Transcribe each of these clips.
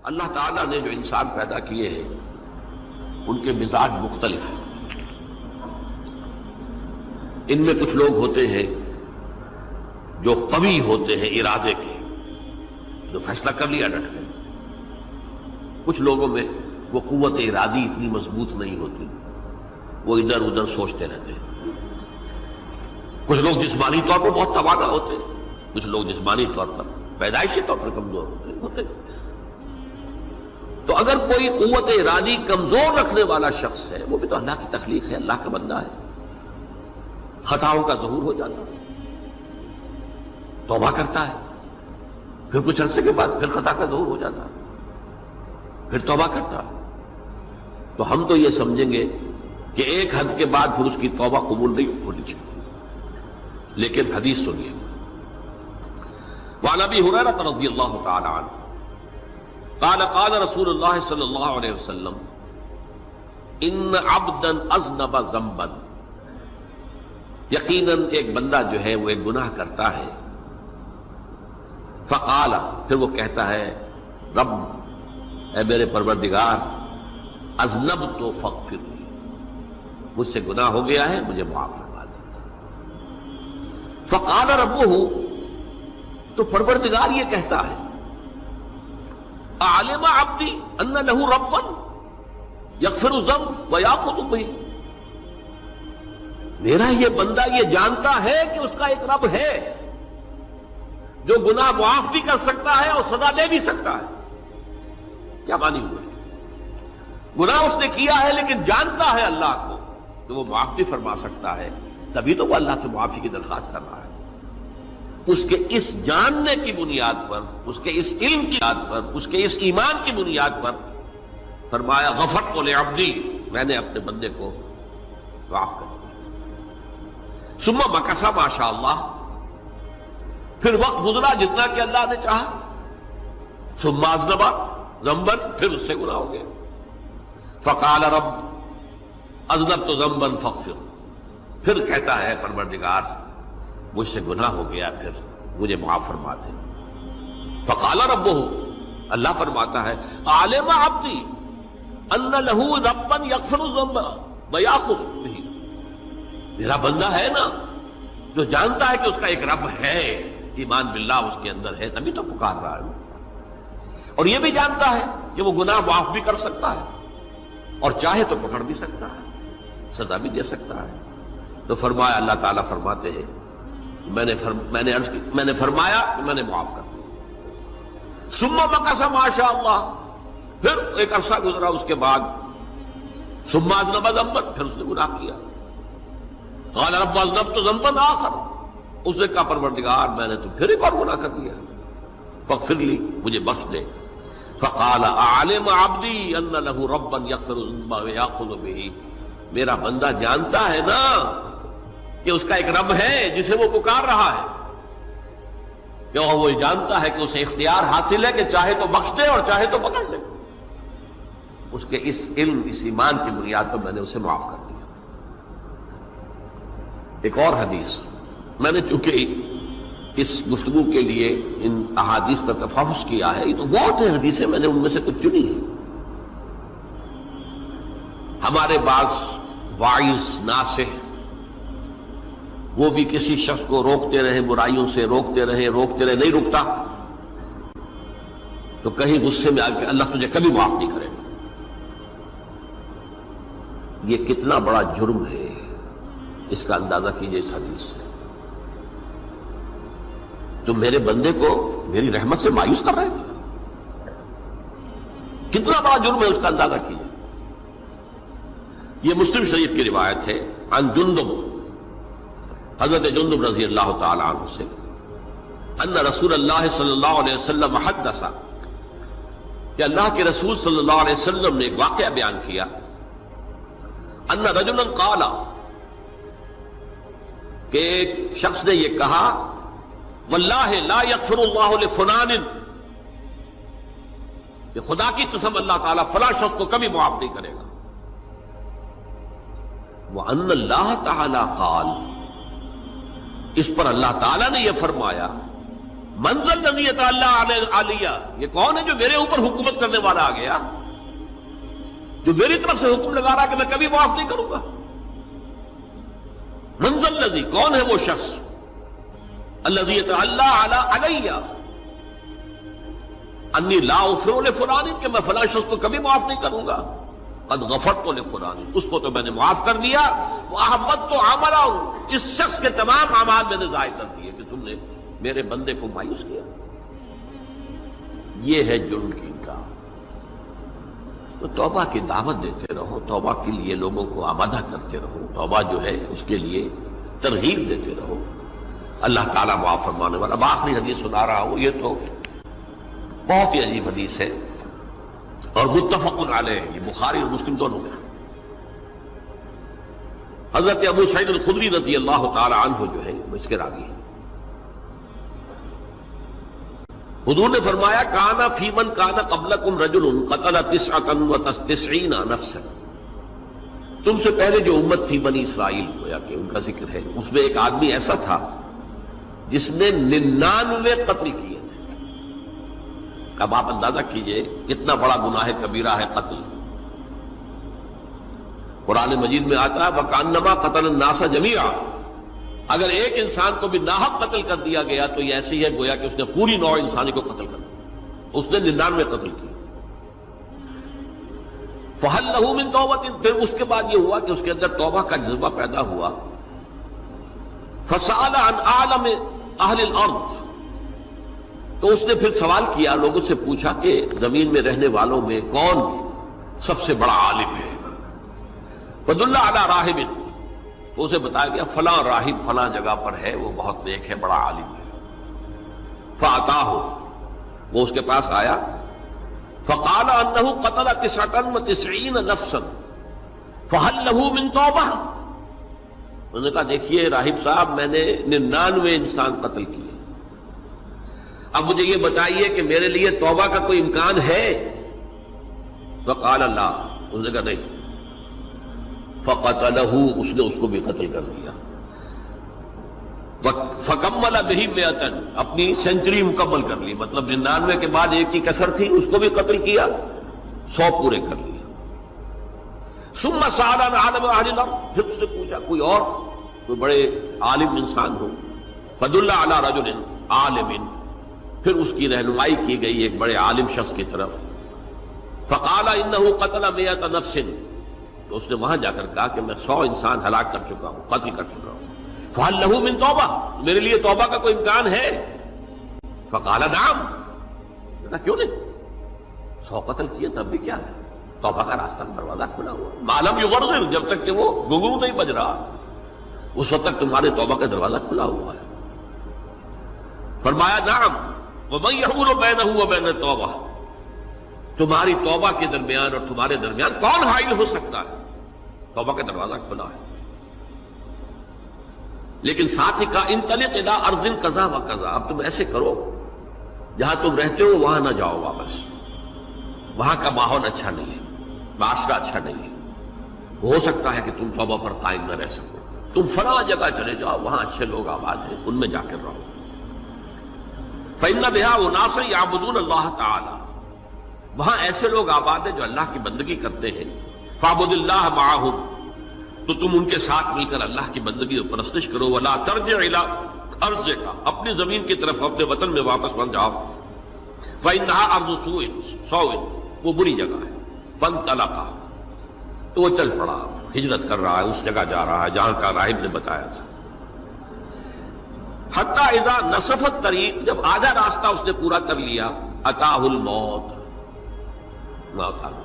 اللہ تعالیٰ نے جو انسان پیدا کیے ہیں ان کے مزاج مختلف ہیں. ان میں کچھ لوگ ہوتے ہیں جو قوی ہوتے ہیں ارادے کے، جو فیصلہ کر لیا ڈٹ گئے. کچھ لوگوں میں وہ قوت ارادی اتنی مضبوط نہیں ہوتی، وہ ادھر ادھر سوچتے رہتے ہیں. کچھ لوگ جسمانی طور پر بہت توانا ہوتے ہیں، کچھ لوگ جسمانی طور پر پیدائشی طور پر کمزور ہوتے ہیں. تو اگر کوئی قوت ارادی کمزور رکھنے والا شخص ہے، وہ بھی تو اللہ کی تخلیق ہے، اللہ کا بندہ ہے. خطاؤں کا ظہور ہو جاتا ہے، توبہ کرتا ہے، پھر کچھ عرصے کے بعد پھر خطا کا ظہور ہو جاتا ہے، پھر توبہ کرتا ہے. تو ہم تو یہ سمجھیں گے کہ ایک حد کے بعد پھر اس کی توبہ قبول نہیں ہونی چاہیے. لیکن حدیث سنیے. وعن ابی ہریرہ رضی اللہ تعالی عنہ قال قال رسول اللہ صلی اللہ علیہ وسلم ان عبدا اذنب ذنبا، یقیناً ایک بندہ جو ہے وہ ایک گناہ کرتا ہے. فقال، پھر وہ کہتا ہے رب، اے میرے پروردگار، اذنبت فاغفر لی، مجھ سے گناہ ہو گیا ہے، مجھے معاف فرما دے. فقال ربہ، تو پروردگار یہ کہتا ہے اعلم عبدی ان لہ ربا یغفر الذنب ویأخذ بہ، میرا یہ بندہ یہ جانتا ہے کہ اس کا ایک رب ہے جو گناہ معاف بھی کر سکتا ہے اور سزا دے بھی سکتا ہے. کیا معنی ہوئے؟ گناہ اس نے کیا ہے لیکن جانتا ہے اللہ کو کہ وہ معاف بھی فرما سکتا ہے، تبھی تو وہ اللہ سے معافی کی درخواست کر رہا ہے. اس کے اس جاننے کی بنیاد پر، اس کے اس علم کی بنیاد پر، اس کے اس ایمان کی بنیاد پر فرمایا غفرت لعبدی، میں نے اپنے بندے کو معاف کر دیا. ثم مکث ما شاء اللہ، پھر وقت گزرا جتنا کہ اللہ نے چاہا. ثم اذنب ذنبا، پھر اس سے گناہ ہو گیا. فقال رب اذنبت ذنبا فاغفر، پھر کہتا ہے پروردگار مجھ سے گناہ ہو گیا، پھر مجھے معاف فرما دے. فقال ربہ، اللہ فرماتا ہے عالم عبدی ان لہ ربا یغفر الذنب ویأخذ بہ، میرا بندہ ہے نا جو جانتا ہے کہ اس کا ایک رب ہے، ایمان باللہ اس کے اندر ہے، تبھی تو پکار رہا ہے. اور یہ بھی جانتا ہے کہ وہ گناہ معاف بھی کر سکتا ہے اور چاہے تو پکڑ بھی سکتا ہے، سزا بھی دے سکتا ہے. تو فرمایا، اللہ تعالیٰ فرماتے ہیں میں نے فرمایا کہ میں نے معاف کر دیا. ثم مکث ما شاء اللہ، پھر ایک عرصہ گزرا اس کے بعد. ثم اذنب ذنبا، پھر اس نے گناہ کیا. قال رب اذنبت ذنبا آخر، اس نے کہا پروردگار میں نے تو پھر ایک اور گناہ کر دیا، فاغفر لی، مجھے بخش دے. فقال اعلم عبدی ان لہ ربا یغفر الذنب ویأخذ بہ، میرا بندہ جانتا ہے نا کہ اس کا ایک رب ہے جسے وہ پکار رہا ہے، کیوں وہ جانتا ہے کہ اسے اختیار حاصل ہے کہ چاہے تو بخش دے اور چاہے تو پکڑ لے. اس کے اس علم، اس ایمان کی بنیاد پر میں نے اسے معاف کر دیا. ایک اور حدیث، میں نے چونکہ اس گفتگو کے لیے ان احادیث کا تفحص کیا ہے، یہ تو بہت ہیں حدیثیں، میں نے ان میں سے کچھ چنی ہیں. ہمارے بعض واعظ ناصح وہ بھی کسی شخص کو روکتے رہے، برائیوں سے روکتے رہے، نہیں رکتا تو کہیں غصے میں آ کے اللہ تجھے کبھی معاف نہیں کرے گا. یہ کتنا بڑا جرم ہے، اس کا اندازہ کیجئے اس حدیث سے. تو میرے بندے کو میری رحمت سے مایوس کر رہے ہیں، کتنا بڑا جرم ہے، اس کا اندازہ کیجئے. یہ مسلم شریف کی روایت ہے عن جندب، حضرت جندب رضی اللہ تعالی عنہ سے، ان رسول اللہ صلی اللہ علیہ وسلم حدث، کہ اللہ کے رسول صلی اللہ علیہ وسلم نے ایک واقعہ بیان کیا. ان رجلا قال، کہ ایک شخص نے یہ کہا واللہ لا یغفر اللہ لفلان، کہ خدا کی قسم اللہ تعالیٰ فلاں شخص کو کبھی معاف نہیں کرے گا. وَأَنَّ اللَّهَ تَعَالَى قَالَ، اس پر اللہ تعالیٰ نے یہ فرمایا منزل الذی یتعلی علیہ، یہ کون ہے جو میرے اوپر حکومت کرنے والا آ گیا، جو میری طرف سے حکم لگا رہا کہ میں کبھی معاف نہیں کروں گا؟ منزل الذی، کون ہے وہ شخص، الذی یتعلی علیہ انی لا اغفر لفلان، کہ میں فلاں شخص کو کبھی معاف نہیں کروں گا، قد غفرت لفلان، اس کو تو میں نے معاف کر دیا، واحبطت عملہ، اس شخص کے تمام اعمال میں نے ضائع کر دیے کہ تم نے میرے بندے کو مایوس کیا۔ یہ ہے جرم کی انکار۔ تو توبہ کی دعوت دیتے رہو، توبہ کے لیے لوگوں کو آمادہ کرتے رہو، توبہ جو ہے اس کے لیے ترغیب دیتے رہو، اللہ تعالیٰ معاف فرمانے والا۔ اب آخری حدیث سنا رہا ہوں، یہ تو بہت ہی عجیب حدیث ہے اور متفق علیہ، یہ بخاری اور مسلم دونوں میں۔ حضرت ابو سعید الخدری رضی اللہ تعالی عنہ جو ہے وہ اس کے راوی ہیں۔ حضور نے فرمایا کانا فی من کانا قبلکم رجل قتل 99 نفسا، تم سے پہلے جو امت تھی بنی اسرائیل، گویا کہ ان کا ذکر ہے، اس میں ایک آدمی ایسا تھا جس نے 99 قتل کیے تھے۔ اب آپ اندازہ کیجئے کتنا بڑا گناہ کبیرہ ہے قتل۔ قرآن مجید میں آتا ہے وَكَأَنَّمَا قَتَلَ النَّاسَ جَمِيعًا، اگر ایک انسان کو بھی ناحق قتل کر دیا گیا تو یہ ایسی ہے گویا کہ اس نے پوری نوع انسانی کو قتل کر دیا، اس نے 99 قتل کی۔ فَهَلْ لَهُ مِن تَوْبَةٍ، پھر اس کے بعد یہ ہوا کہ اس کے اندر توبہ کا جذبہ پیدا ہوا۔ فَسَأَلَ عَنْ أَعْلَمِ أَهْلِ الْأَرْضِ، تو اس نے پھر سوال کیا، لوگوں سے پوچھا کہ زمین میں رہنے والوں میں کون سب سے بڑا عالم ہے؟ فَدُلَّ عَلَى رَاهِبٍ، تو اسے بتایا گیا فلاں راہب فلاں جگہ پر ہے، وہ بہت نیک ہے، بڑا عالم ہے۔ فَأَتَاهُ، وہ اس کے پاس آیا، فَقَالَ أَنَّهُ قَتَلَ 99 نَفْسًا فَهَلْ لَهُ مِن تَوْبَةٍ، انہوں نے کہا دیکھیے راہب صاحب، میں نے 99 انسان قتل کیے، اب مجھے یہ بتائیے کہ میرے لیے توبہ کا کوئی امکان ہے؟ فَقَالَ لَا، انہوں نے کہا نہیں۔ فَقَتَلَهُ، اس نے اس کو بھی قتل کر دیا۔ فَكَمَّلَ بِهِ 100، اپنی سینچری مکمل کر لی، مطلب 99 کے بعد ایک کی کسر تھی، اس کو بھی قتل کیا، 100 پورے کر لیا۔ ثُمَّ سَأَلَ عَنْ عَالِمِ أَهْلِ الْأَرْضِ، پھر اس نے پوچھا کوئی اور کوئی بڑے عالم انسان ہو۔ فَدُلَّ عَلَى رَجُلٍ عَالِمٍ، پھر اس کی رہنمائی کی گئی ایک بڑے عالم شخص کی طرف۔ فَقَالَ إِنَّهُ قَتَلَ 100 نَفْسٍ، تو اس نے وہاں جا کر کہا کہ میں 100 انسان ہلاک کر چکا ہوں، قتل کر چکا ہوں۔ فَهَلْ لَهُ مِن تَوْبَةٍ، میرے لیے توبہ کا کوئی امکان ہے؟ فَقَالَ نَعَمْ، کہا کیوں نہیں، 100 قتل کیے تب بھی کیا ہے، توبہ کا راستہ دروازہ کھلا ہوا، مَا لَمْ يُغَرْغِرْ، جب تک کہ وہ گھنگرو نہیں بج رہا اس وقت تک تمہارے توبہ کا دروازہ کھلا ہوا ہے۔ فرمایا نعم، وَمَن يَحُولُ بَيْنَهُ وَبَيْنَ التَّوْبَةِ، تمہاری توبہ کے درمیان اور تمہارے درمیان کون حائل ہو سکتا ہے؟ توبہ کا دروازہ کھلا ہے۔ لیکن ساتھ ہی کہا انطلق الی ارض کذا و کذا، اب تم ایسے کرو جہاں تم رہتے ہو وہاں نہ جاؤ واپس، وہاں کا ماحول اچھا نہیں ہے، معاشرہ اچھا نہیں ہے، ہو سکتا ہے کہ تم توبہ پر قائم نہ رہ سکو، تم فلاں جگہ چلے جاؤ، وہاں اچھے لوگ آباد ہیں، ان میں جا کر رہو۔ فإن بها اناسا یعبدون اللہ تعالی، وہاں ایسے لوگ آباد ہیں جو اللہ کی بندگی کرتے ہیں۔ فاعبد اللہ معہم، تو تم ان کے ساتھ مل کر اللہ کی بندگی اور پرستش کرو۔ ولا ترجع الی ارضک، اپنی زمین کی طرف اپنے وطن میں واپس بن جاؤ۔ فإنها ارض سوء، وہ بری جگہ ہے۔ فانطلقا، تو وہ چل پڑا، ہجرت کر رہا ہے، اس جگہ جا رہا ہے جہاں کا راہب نے بتایا تھا۔ حتی اذا نصف الطریق، جب آدھا راستہ اس نے پورا کر لیا، اتاہ الموت، موت آ گئی۔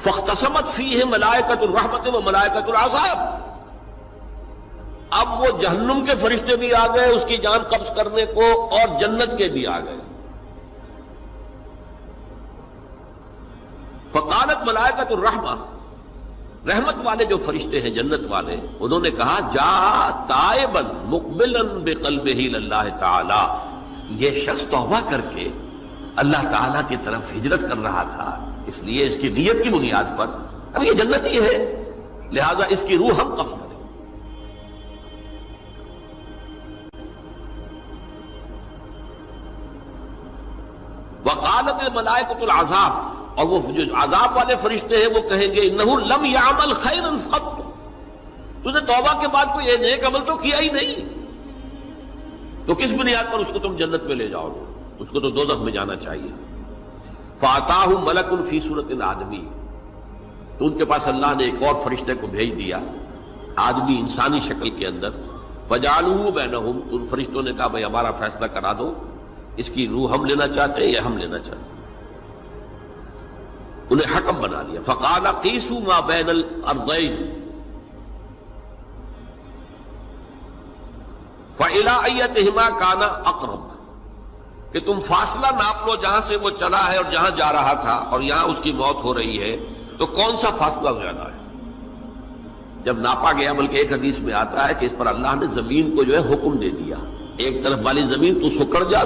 فاختصمت فیہ ملائکۃ الرحمت و ملائکۃ العذاب، اب وہ جہنم کے فرشتے بھی آ گئے اس کی جان قبض کرنے کو، اور جنت کے بھی آ گئے۔ فقالت ملائکۃ الرحمہ، رحمت والے جو فرشتے ہیں جنت والے، انہوں نے کہا جا تائبا مقبلا بقلبہ اللہ تعالی، یہ شخص توبہ کر کے اللہ تعالیٰ کی طرف ہجرت کر رہا تھا، اس لیے اس کی نیت کی بنیاد پر اب یہ جنتی ہے، لہذا اس کی روح ہم قبض کریں۔ وقالت الملائکۃ العذاب، اور وہ جو عذاب والے فرشتے ہیں وہ کہیں گے انہ لم یعمل خیرا قط، تو نے توبہ کے بعد کوئی نیک عمل تو کیا ہی نہیں، تو کس بنیاد پر اس کو تم جنت میں لے جاؤ گے؟ اس کو تو دوزخ میں جانا چاہیے۔ فَأَتَاهُ مَلَكٌ فِي صُورَةِ الْآدَمِيِّ، تو ان کے پاس اللہ نے ایک اور فرشتے کو بھیج دیا آدمی انسانی شکل کے اندر، فَجَعَلُوهُ بَيْنَهُمْ، تو ان فرشتوں نے کہا بھائی ہمارا فیصلہ کرا دو، اس کی روح ہم لینا چاہتے ہیں یا ہم لینا چاہتے ہیں، انہیں حکم بنا دیا۔ فَقَالَ قِيسُوا مَا بَيْنَ الْأَرْضَيْنِ فَإِلَىٰ أَيَّتِهِمَا كَانَ أَقْرَبَ، کہ تم فاصلہ ناپ لو جہاں سے وہ چلا ہے اور جہاں جا رہا تھا اور یہاں اس کی موت ہو رہی ہے، تو کون سا فاصلہ زیادہ ہے؟ جب ناپا گیا، بلکہ ایک حدیث میں آتا ہے کہ اس پر اللہ نے زمین کو جو ہے حکم دے دیا، ایک طرف والی زمین تو سکڑ جا،